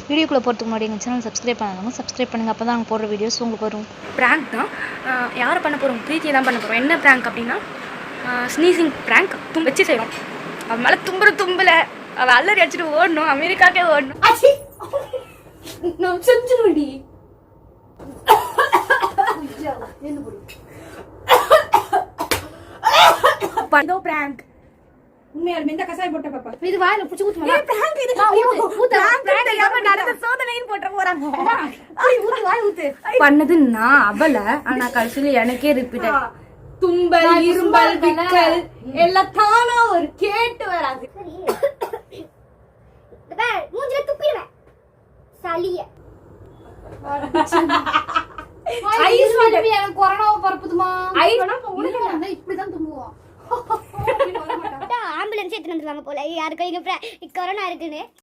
வீடியோக்குள்ளே போகிறதுக்கு முன்னாடி எங்கள் சேனல் சப்ஸ்கிரைப் பண்ணாதவங்க சப்ஸ்கிரைப் பண்ணுங்கள். அப்போ தான் நாங்கள் போடுற வீடியோஸ் உங்களுக்கு வரும். ப்ராங்க் தான். யாரை பண்ண போகிறோம்? ப்ரீத்தியை தான் பண்ண போகிறோம். என்ன ப்ராங்க் அப்படின்னா ஸ்னீசிங் ப்ராங்க் வச்சு செய்கிறோம். அவன் மேலே தும்பலை அவள் அல்லறி அடிச்சுட்டு ஓடணும், அமெரிக்காக்கே ஓடணும். நான் செஞ்சுருவேன்டி. இதோ ப்ராங்க். உண்மையாலுமே இந்த கசாயம் போட்ட பாப்பா இது வாயில புடிச்சு ஊத்துமா? பிராங்க் இது. பிராங்க் தெரியாம நடந்த சோதனைன்னு போட்ற போறாங்க. ஊத்து வாய் ஊத்து. பண்ணது நான் அவள, ஆனா கடைசில எனக்கே ரிப்பீட் ஆ. தும்பல், இரும்பல், விக்கல் எல்லாம் தானா ஒரு கேட்டு வராது. மூஞ்சில துப்பிடுவேன் சளிய. ஐஸ் வாட்டர் எனக்கு கொரோனாவை பரப்புதுமா. ஐஸ் உனக்கு வந்து இப்படி தான் தும்புவோம். ஆம்புலன்ஸ் எடுத்துட்டு வந்துருவாங்க போல யாருக்கு இங்க கொரோனா இருக்குன்னு.